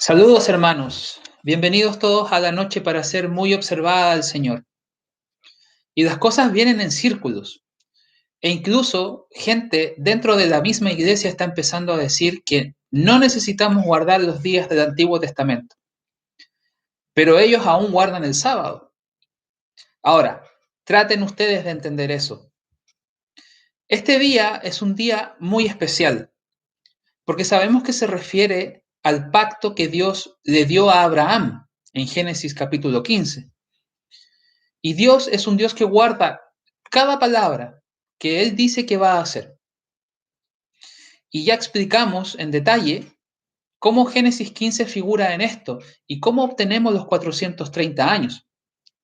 Saludos hermanos, bienvenidos todos a la noche para ser muy observada al Señor. Y las cosas vienen en círculos. E incluso gente dentro de la misma iglesia está empezando a decir que no necesitamos guardar los días del Antiguo Testamento. Pero ellos aún guardan el sábado. Ahora, traten ustedes de entender eso. Este día es un día muy especial, porque sabemos que se refiere al pacto que Dios le dio a Abraham en Génesis capítulo 15. Y Dios es un Dios que guarda cada palabra que Él dice que va a hacer. Y ya explicamos en detalle cómo Génesis 15 figura en esto y cómo obtenemos los 430 años.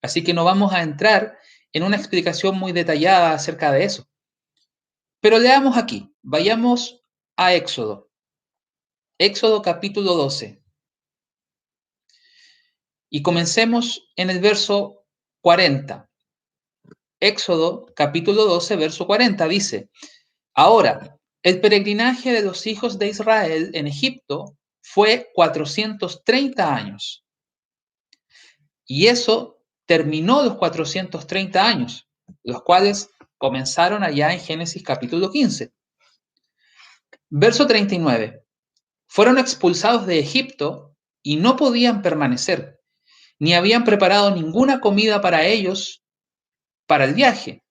Así que no vamos a entrar en una explicación muy detallada acerca de eso. Pero leamos aquí, vayamos a Éxodo. Éxodo capítulo 12. Y comencemos en el verso 40. Éxodo capítulo 12, verso 40 dice: Ahora, el peregrinaje de los hijos de Israel en Egipto fue 430 años. Y eso terminó los 430 años, los cuales comenzaron allá en Génesis capítulo 15. Verso 39. Fueron expulsados de Egipto y no podían permanecer, ni habían preparado ninguna comida para ellos para el viaje.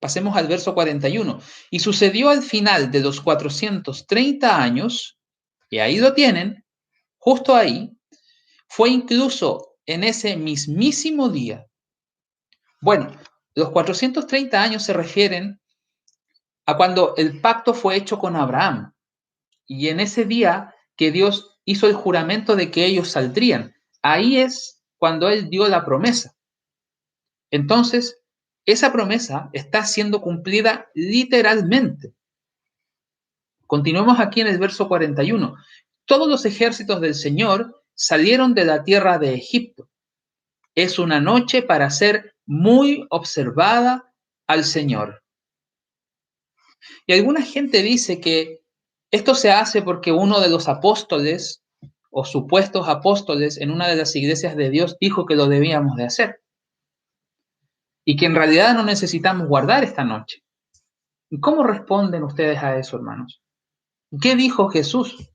Pasemos al verso 41. Y sucedió al final de los 430 años, y ahí lo tienen, justo ahí, fue incluso en ese mismísimo día. Bueno, los 430 años se refieren a cuando el pacto fue hecho con Abraham, y en ese día que Dios hizo el juramento de que ellos saldrían. Ahí es cuando Él dio la promesa. Entonces, esa promesa está siendo cumplida literalmente. Continuemos aquí en el verso 41. Todos los ejércitos del Señor salieron de la tierra de Egipto. Es una noche para ser muy observada al Señor. Y alguna gente dice que esto se hace porque uno de los apóstoles o supuestos apóstoles en una de las iglesias de Dios dijo que lo debíamos de hacer. Y que en realidad no necesitamos guardar esta noche. ¿Y cómo responden ustedes a eso, hermanos? ¿Qué dijo Jesús?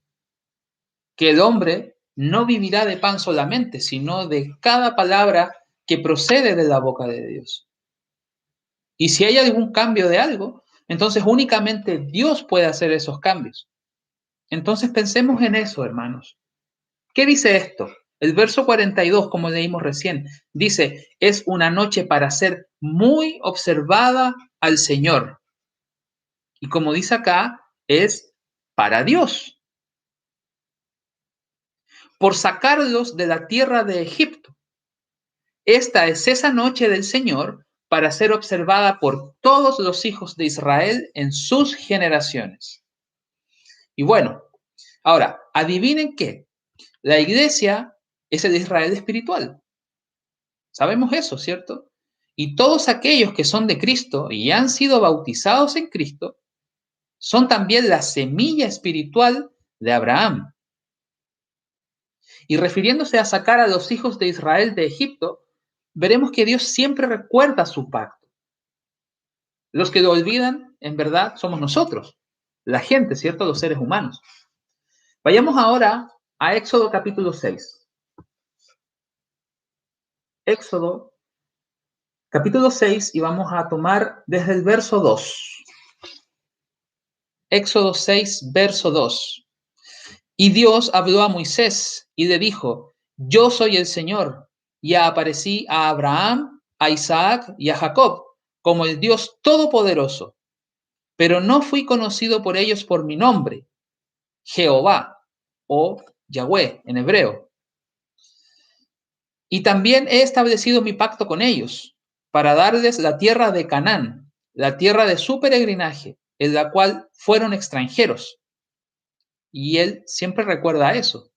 Que el hombre no vivirá de pan solamente, sino de cada palabra que procede de la boca de Dios. Y si hay algún cambio de algo, entonces únicamente Dios puede hacer esos cambios. Entonces pensemos en eso, hermanos. ¿Qué dice esto? El verso 42, como leímos recién, dice, es una noche para ser muy observada al Señor. Y como dice acá, es para Dios, por sacarlos de la tierra de Egipto. Esta es esa noche del Señor para ser observada por todos los hijos de Israel en sus generaciones. Y bueno, ahora, adivinen qué. La iglesia es el Israel espiritual. Sabemos eso, ¿cierto? Y todos aquellos que son de Cristo y han sido bautizados en Cristo son también la semilla espiritual de Abraham. Y refiriéndose a sacar a los hijos de Israel de Egipto, veremos que Dios siempre recuerda su pacto. Los que lo olvidan, en verdad, somos nosotros, la gente, ¿cierto? Los seres humanos. Vayamos ahora a Éxodo capítulo 6. Éxodo capítulo 6 y vamos a tomar desde el verso 2. Éxodo 6, verso 2. Y Dios habló a Moisés y le dijo, yo soy el Señor, y aparecí a Abraham, a Isaac y a Jacob como el Dios Todopoderoso, pero no fui conocido por ellos por mi nombre, Jehová o Yahweh en hebreo. Y también he establecido mi pacto con ellos para darles la tierra de Canaán, la tierra de su peregrinaje, en la cual fueron extranjeros. Y él siempre recuerda eso.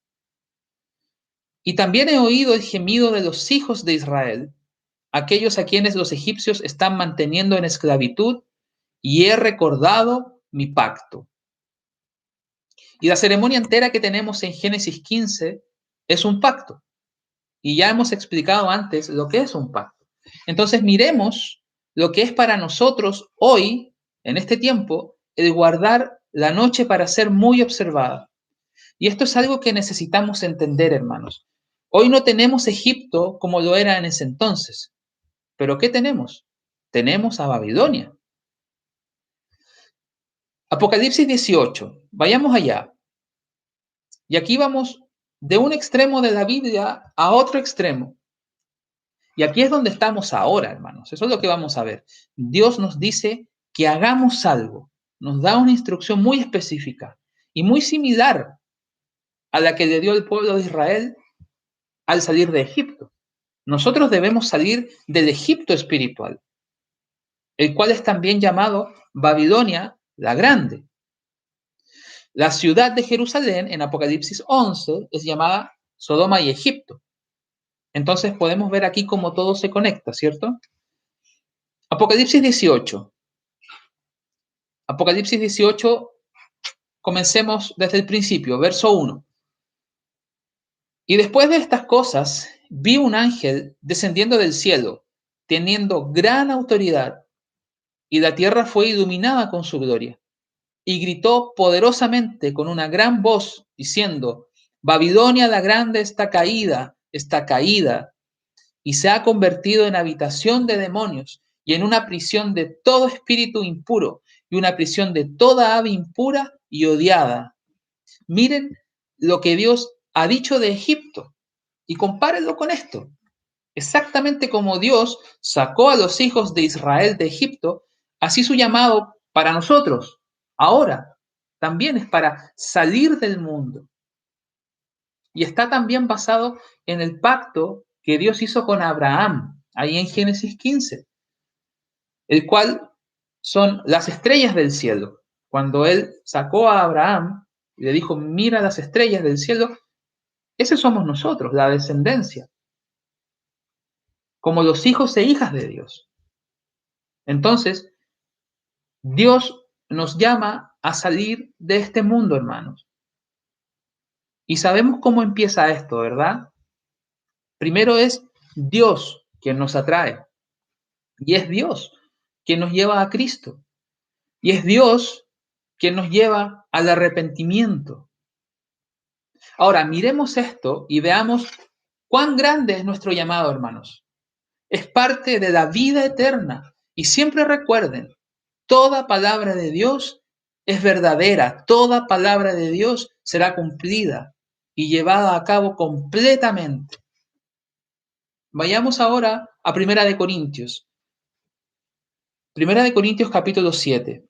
Y también he oído el gemido de los hijos de Israel, aquellos a quienes los egipcios están manteniendo en esclavitud, y he recordado mi pacto. Y la ceremonia entera que tenemos en Génesis 15 es un pacto. Y ya hemos explicado antes lo que es un pacto. Entonces miremos lo que es para nosotros hoy, en este tiempo, el guardar la noche para ser muy observada. Y esto es algo que necesitamos entender, hermanos. Hoy no tenemos Egipto como lo era en ese entonces. ¿Pero qué tenemos? Tenemos a Babilonia. Apocalipsis 18. Vayamos allá. Y aquí vamos de un extremo de la Biblia a otro extremo. Y aquí es donde estamos ahora, hermanos. Eso es lo que vamos a ver. Dios nos dice que hagamos algo. Nos da una instrucción muy específica y muy similar a la que le dio el pueblo de Israel al salir de Egipto. Nosotros debemos salir del Egipto espiritual, el cual es también llamado Babilonia la Grande. La ciudad de Jerusalén en Apocalipsis 11 es llamada Sodoma y Egipto. Entonces podemos ver aquí cómo todo se conecta, ¿cierto? Apocalipsis 18. Apocalipsis 18, comencemos desde el principio, verso 1. Y después de estas cosas, vi un ángel descendiendo del cielo, teniendo gran autoridad, y la tierra fue iluminada con su gloria. Y gritó poderosamente con una gran voz, diciendo, Babilonia la grande está caída, y se ha convertido en habitación de demonios, y en una prisión de todo espíritu impuro, y una prisión de toda ave impura y odiada. Miren lo que Dios ha dicho de Egipto, y compárenlo con esto. Exactamente como Dios sacó a los hijos de Israel de Egipto, así su llamado para nosotros, ahora, también es para salir del mundo. Y está también basado en el pacto que Dios hizo con Abraham, ahí en Génesis 15, el cual son las estrellas del cielo. Cuando él sacó a Abraham y le dijo, mira las estrellas del cielo, ese somos nosotros, la descendencia, como los hijos e hijas de Dios. Entonces, Dios nos llama a salir de este mundo, hermanos. Y sabemos cómo empieza esto, ¿verdad? Primero es Dios quien nos atrae. Y es Dios quien nos lleva a Cristo. Y es Dios quien nos lleva al arrepentimiento. Ahora, miremos esto y veamos cuán grande es nuestro llamado, hermanos. Es parte de la vida eterna. Y siempre recuerden, toda palabra de Dios es verdadera. Toda palabra de Dios será cumplida y llevada a cabo completamente. Vayamos ahora a Primera de Corintios. Primera de Corintios capítulo 7.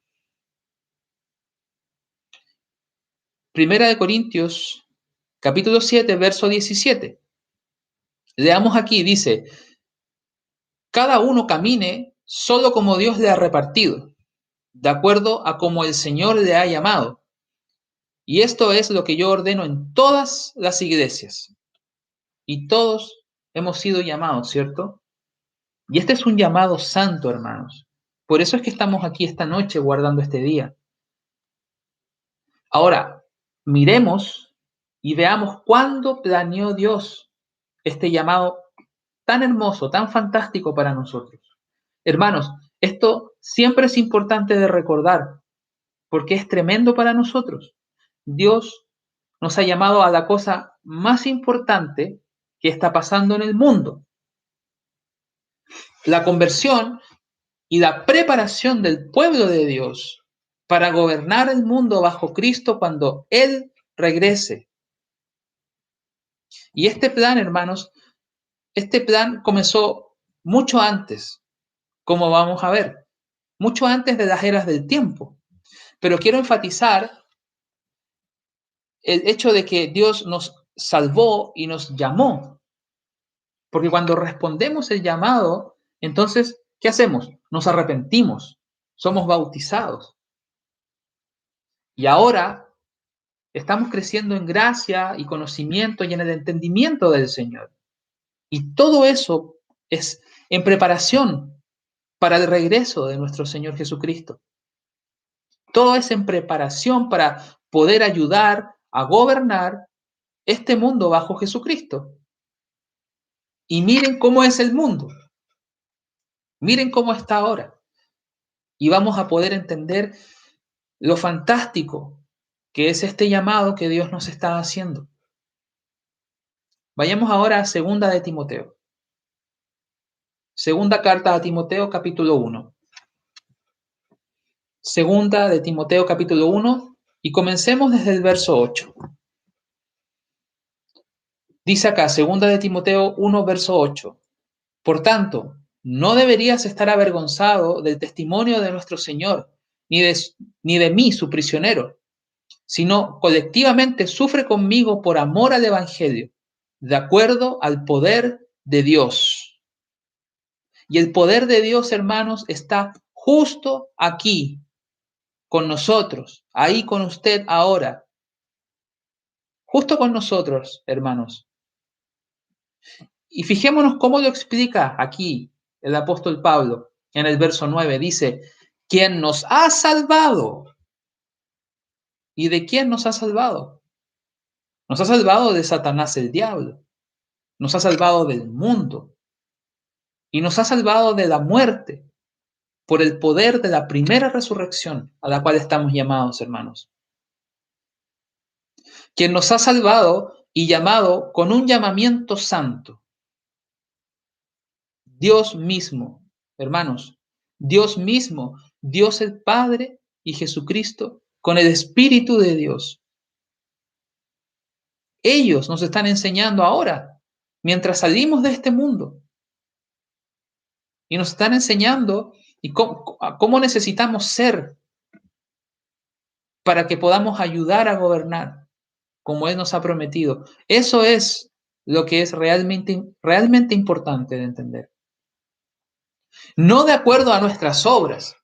Primera de Corintios capítulo 7, verso 17. Leamos aquí, dice, cada uno camine solo como Dios le ha repartido, de acuerdo a como el Señor le ha llamado. Y esto es lo que yo ordeno en todas las iglesias. Y todos hemos sido llamados, ¿cierto? Y este es un llamado santo, hermanos. Por eso es que estamos aquí esta noche guardando este día. Ahora, miremos y veamos cuándo planeó Dios este llamado tan hermoso, tan fantástico para nosotros. Hermanos, esto siempre es importante de recordar, porque es tremendo para nosotros. Dios nos ha llamado a la cosa más importante que está pasando en el mundo. La conversión y la preparación del pueblo de Dios para gobernar el mundo bajo Cristo cuando Él regrese. Y este plan, hermanos, este plan comenzó mucho antes, como vamos a ver, mucho antes de las eras del tiempo. Pero quiero enfatizar el hecho de que Dios nos salvó y nos llamó. Porque cuando respondemos el llamado, entonces, ¿qué hacemos? Nos arrepentimos, somos bautizados. Y ahora estamos creciendo en gracia y conocimiento y en el entendimiento del Señor. Y todo eso es en preparación para el regreso de nuestro Señor Jesucristo. Todo es en preparación para poder ayudar a gobernar este mundo bajo Jesucristo. Y miren cómo es el mundo. Miren cómo está ahora. Y vamos a poder entender lo fantástico que es este llamado que Dios nos está haciendo. Vayamos ahora a segunda de Timoteo. Segunda carta a Timoteo, capítulo 1. Segunda de Timoteo, capítulo 1, y comencemos desde el verso 8. Dice acá, segunda de Timoteo 1, verso 8. Por tanto, no deberías estar avergonzado del testimonio de nuestro Señor, ni de mí, su prisionero, sino colectivamente sufre conmigo por amor al Evangelio, de acuerdo al poder de Dios. Y el poder de Dios, hermanos, está justo aquí, con nosotros, ahí con usted ahora, justo con nosotros, hermanos. Y fijémonos cómo lo explica aquí el apóstol Pablo en el verso 9. Dice, ¿quién nos ha salvado? ¿Y de quién nos ha salvado? Nos ha salvado de Satanás el diablo. Nos ha salvado del mundo. Y nos ha salvado de la muerte por el poder de la primera resurrección a la cual estamos llamados, hermanos. Quien nos ha salvado y llamado con un llamamiento santo. Dios mismo, hermanos, Dios mismo, Dios el Padre y Jesucristo con el Espíritu de Dios. Ellos nos están enseñando ahora, mientras salimos de este mundo. Y nos están enseñando y cómo necesitamos ser para que podamos ayudar a gobernar, como Él nos ha prometido. Eso es lo que es realmente importante de entender. No de acuerdo a nuestras obras,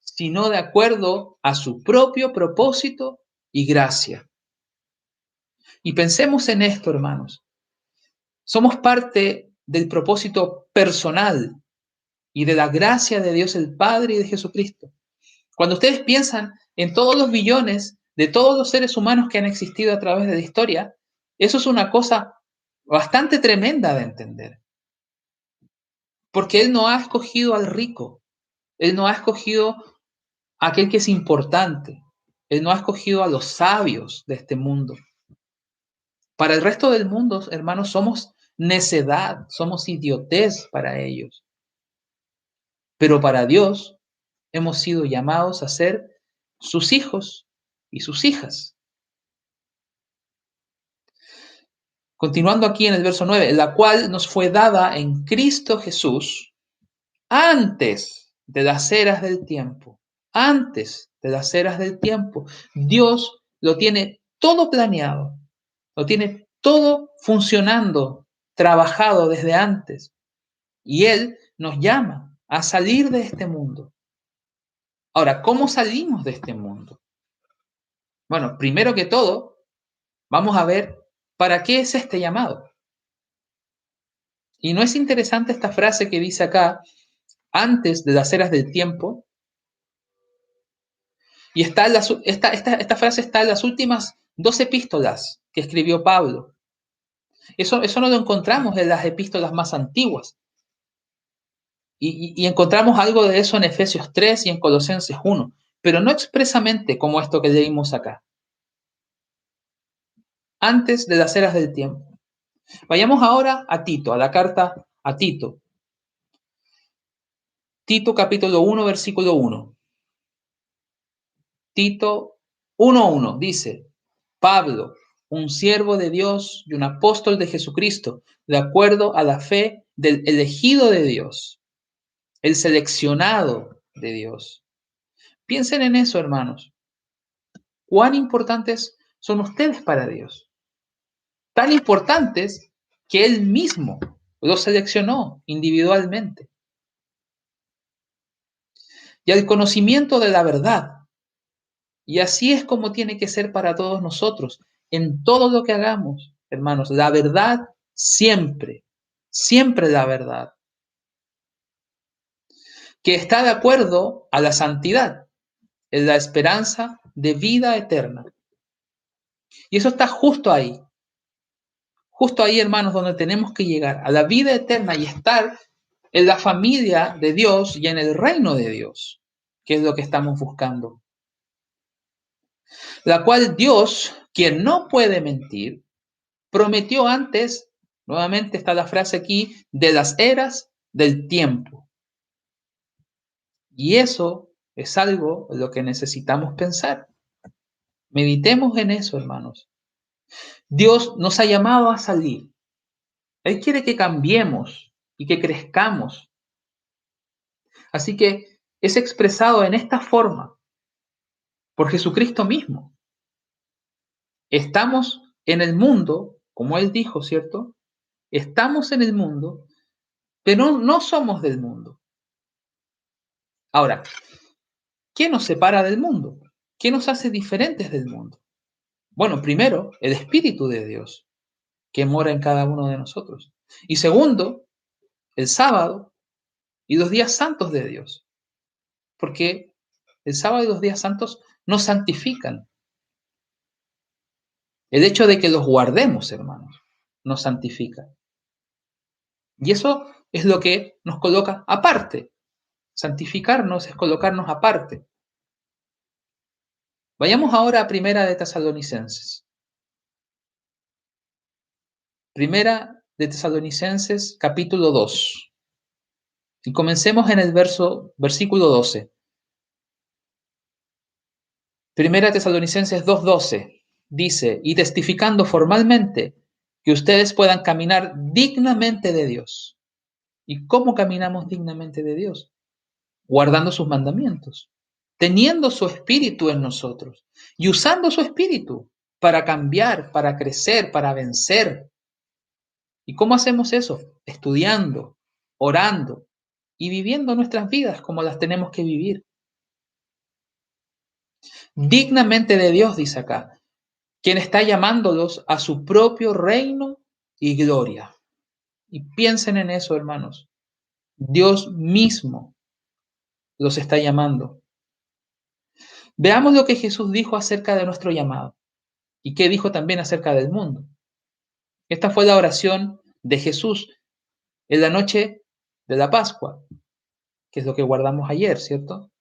sino de acuerdo a su propio propósito y gracia. Y pensemos en esto, hermanos. Somos parte del propósito personal y de la gracia de Dios el Padre y de Jesucristo. Cuando ustedes piensan en todos los billones de todos los seres humanos que han existido a través de la historia, eso es una cosa bastante tremenda de entender. Porque Él no ha escogido al rico, Él no ha escogido a aquel que es importante, Él no ha escogido a los sabios de este mundo. Para el resto del mundo, hermanos, somos necedad, somos idiotez para ellos. Pero para Dios hemos sido llamados a ser sus hijos y sus hijas. Continuando aquí en el verso 9, la cual nos fue dada en Cristo Jesús antes de las eras del tiempo. Antes de las eras del tiempo. Dios lo tiene todo planeado, lo tiene todo funcionando, trabajado desde antes. Y Él nos llama a salir de este mundo. Ahora, ¿cómo salimos de este mundo? Bueno, primero que todo, vamos a ver para qué es este llamado. Y no es interesante esta frase que dice acá, antes de las eras del tiempo, y esta frase está en las últimas 2 epístolas que escribió Pablo. Eso no lo encontramos en las epístolas más antiguas. Y encontramos algo de eso en Efesios 3 y en Colosenses 1, pero no expresamente como esto que leímos acá. Antes de las eras del tiempo. Vayamos ahora a Tito, a la carta a Tito. Tito capítulo 1, versículo 1. Tito 1:1 dice, Pablo, un siervo de Dios y un apóstol de Jesucristo, de acuerdo a la fe del elegido de Dios, el seleccionado de Dios. Piensen en eso, hermanos. ¿Cuán importantes son ustedes para Dios? Tan importantes que Él mismo los seleccionó individualmente. Y al conocimiento de la verdad. Y así es como tiene que ser para todos nosotros, en todo lo que hagamos, hermanos. La verdad siempre, siempre la verdad. Que está de acuerdo a la santidad, en la esperanza de vida eterna. Y eso está justo ahí, hermanos, donde tenemos que llegar, a la vida eterna y estar en la familia de Dios y en el reino de Dios, que es lo que estamos buscando. La cual Dios, quien no puede mentir, prometió antes, nuevamente está la frase aquí, de las eras del tiempo. Y eso es algo en lo que necesitamos pensar. Meditemos en eso, hermanos. Dios nos ha llamado a salir. Él quiere que cambiemos y que crezcamos. Así que es expresado en esta forma por Jesucristo mismo. Estamos en el mundo, como Él dijo, ¿cierto? Estamos en el mundo, pero no somos del mundo. Ahora, ¿qué nos separa del mundo? ¿Qué nos hace diferentes del mundo? Bueno, primero, el Espíritu de Dios, que mora en cada uno de nosotros. Y segundo, el sábado y los días santos de Dios. Porque el sábado y los días santos nos santifican. El hecho de que los guardemos, hermanos, nos santifica. Y eso es lo que nos coloca aparte. Santificarnos es colocarnos aparte. Vayamos ahora a Primera de Tesalonicenses. Primera de Tesalonicenses, capítulo 2. Y comencemos en el versículo 12. Primera Tesalonicenses 2:12 dice, y testificando formalmente que ustedes puedan caminar dignamente de Dios. ¿Y cómo caminamos dignamente de Dios? Guardando sus mandamientos, teniendo su espíritu en nosotros y usando su espíritu para cambiar, para crecer, para vencer. ¿Y cómo hacemos eso? Estudiando, orando y viviendo nuestras vidas como las tenemos que vivir. Dignamente de Dios, dice acá, quien está llamándolos a su propio reino y gloria. Y piensen en eso, hermanos. Dios mismo los está llamando. Veamos lo que Jesús dijo acerca de nuestro llamado y qué dijo también acerca del mundo. Esta fue la oración de Jesús en la noche de la Pascua, que es lo que guardamos ayer, ¿cierto?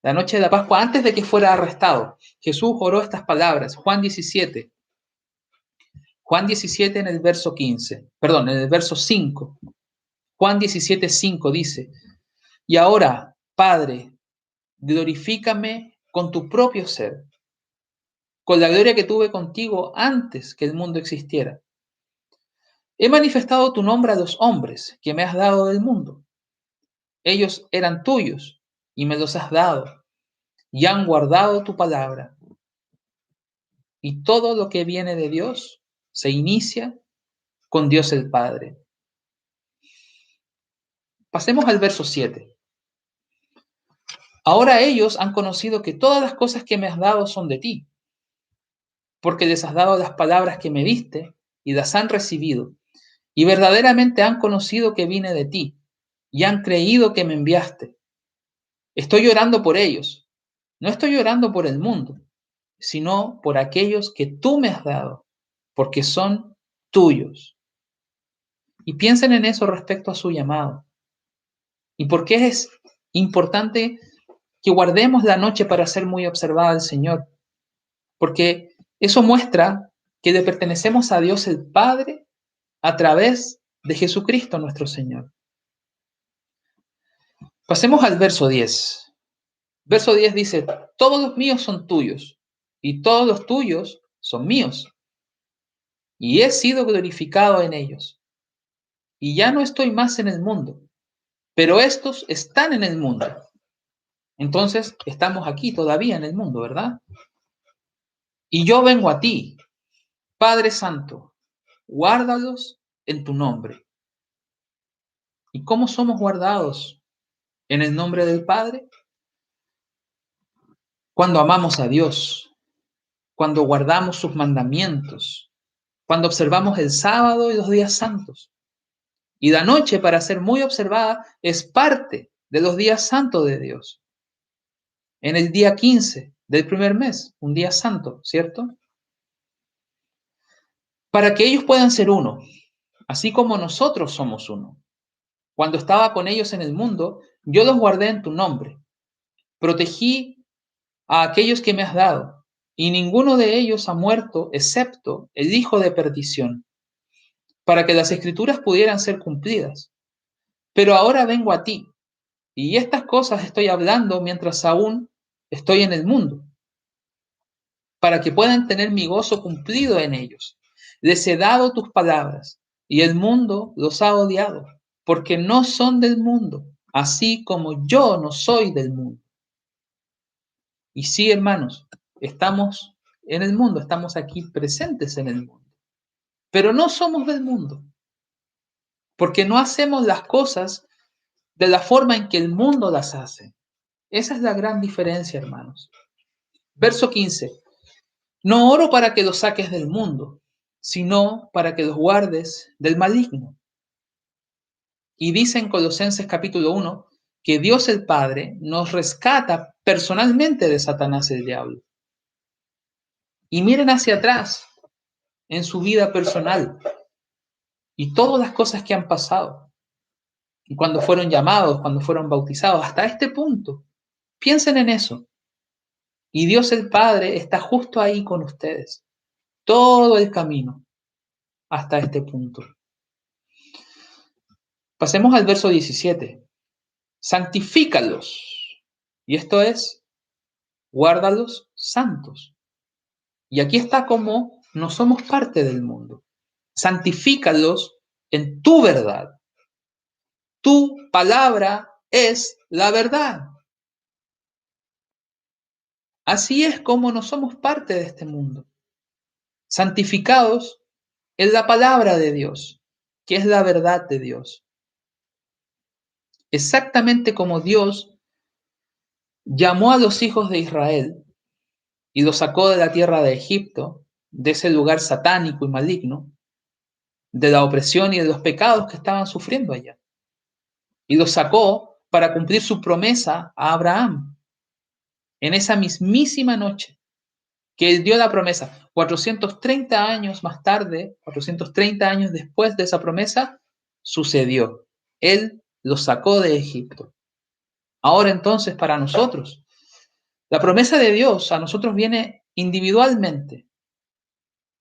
La noche de la Pascua, antes de que fuera arrestado, Jesús oró estas palabras, Juan 17. Juan 17 en el verso 15, perdón, en el verso 5. Juan 17, 5 dice, y ahora, Padre, glorifícame con tu propio ser, con la gloria que tuve contigo antes que el mundo existiera. He manifestado tu nombre a los hombres que me has dado del mundo. Ellos eran tuyos y me los has dado y han guardado tu palabra. Y todo lo que viene de Dios se inicia con Dios el Padre. Pasemos al verso 7. Ahora ellos han conocido que todas las cosas que me has dado son de ti, porque les has dado las palabras que me diste y las han recibido, y verdaderamente han conocido que vine de ti, y han creído que me enviaste. Estoy llorando por ellos, no estoy llorando por el mundo, sino por aquellos que tú me has dado, porque son tuyos. Y piensen en eso respecto a su llamado. ¿Y por qué es importante que guardemos la noche para ser muy observada al Señor? Porque eso muestra que le pertenecemos a Dios el Padre a través de Jesucristo nuestro Señor. Pasemos al verso 10. Verso 10 dice, todos los míos son tuyos y todos los tuyos son míos. Y he sido glorificado en ellos. Y ya no estoy más en el mundo, pero estos están en el mundo. Entonces, estamos aquí todavía en el mundo, ¿verdad? Y yo vengo a ti, Padre Santo, guárdalos en tu nombre. ¿Y cómo somos guardados en el nombre del Padre? Cuando amamos a Dios, cuando guardamos sus mandamientos, cuando observamos el sábado y los días santos. Y la noche, para ser muy observada, es parte de los días santos de Dios. En el día 15 del primer mes, un día santo, ¿cierto? Para que ellos puedan ser uno, así como nosotros somos uno. Cuando estaba con ellos en el mundo, yo los guardé en tu nombre. Protegí a aquellos que me has dado, y ninguno de ellos ha muerto, excepto el hijo de perdición, para que las escrituras pudieran ser cumplidas. Pero ahora vengo a ti, y estas cosas estoy hablando mientras aún estoy en el mundo, para que puedan tener mi gozo cumplido en ellos. Les he dado tus palabras, y el mundo los ha odiado, porque no son del mundo, así como yo no soy del mundo. Y sí, hermanos, estamos en el mundo, estamos aquí presentes en el mundo, pero no somos del mundo, porque no hacemos las cosas de la forma en que el mundo las hace. Esa es la gran diferencia, hermanos. Verso 15. No oro para que los saques del mundo, sino para que los guardes del maligno. Y dice en Colosenses capítulo 1 que Dios el Padre nos rescata personalmente de Satanás el diablo. Y miren hacia atrás en su vida personal y todas las cosas que han pasado. Y cuando fueron llamados, cuando fueron bautizados, hasta este punto. Piensen en eso. Y Dios el Padre está justo ahí con ustedes. Todo el camino hasta este punto. Pasemos al verso 17. Santifícalos. Y esto es, guárdalos santos. Y aquí está como no somos parte del mundo. Santifícalos en tu verdad. Tu palabra es la verdad. Así es como no somos parte de este mundo. Santificados en la palabra de Dios, que es la verdad de Dios. Exactamente como Dios llamó a los hijos de Israel y los sacó de la tierra de Egipto, de ese lugar satánico y maligno, de la opresión y de los pecados que estaban sufriendo allá. Y los sacó para cumplir su promesa a Abraham. En esa mismísima noche que él dio la promesa, 430 años más tarde, 430 años después de esa promesa, sucedió. Él los sacó de Egipto. Ahora entonces, para nosotros, la promesa de Dios a nosotros viene individualmente,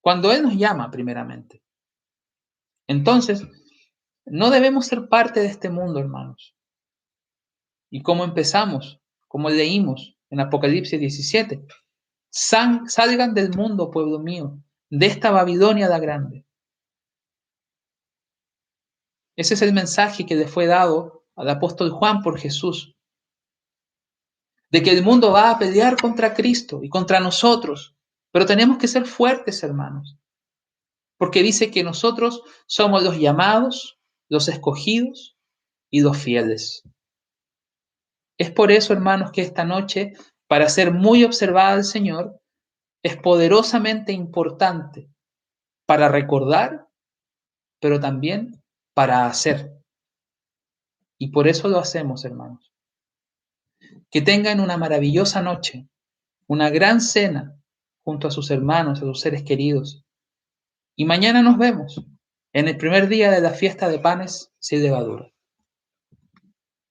cuando Él nos llama primeramente. Entonces, no debemos ser parte de este mundo, hermanos. Y como empezamos, como leímos en Apocalipsis 17, salgan del mundo, pueblo mío, de esta Babilonia la grande. Ese es el mensaje que le fue dado al apóstol Juan por Jesús, de que el mundo va a pelear contra Cristo y contra nosotros, pero tenemos que ser fuertes, hermanos, porque dice que nosotros somos los llamados, los escogidos y los fieles. Es por eso, hermanos, que esta noche, para ser muy observada al Señor, es poderosamente importante para recordar, pero también para hacer. Y por eso lo hacemos, hermanos. Que tengan una maravillosa noche, una gran cena junto a sus hermanos, a sus seres queridos. Y mañana nos vemos en el primer día de la fiesta de panes sin levadura.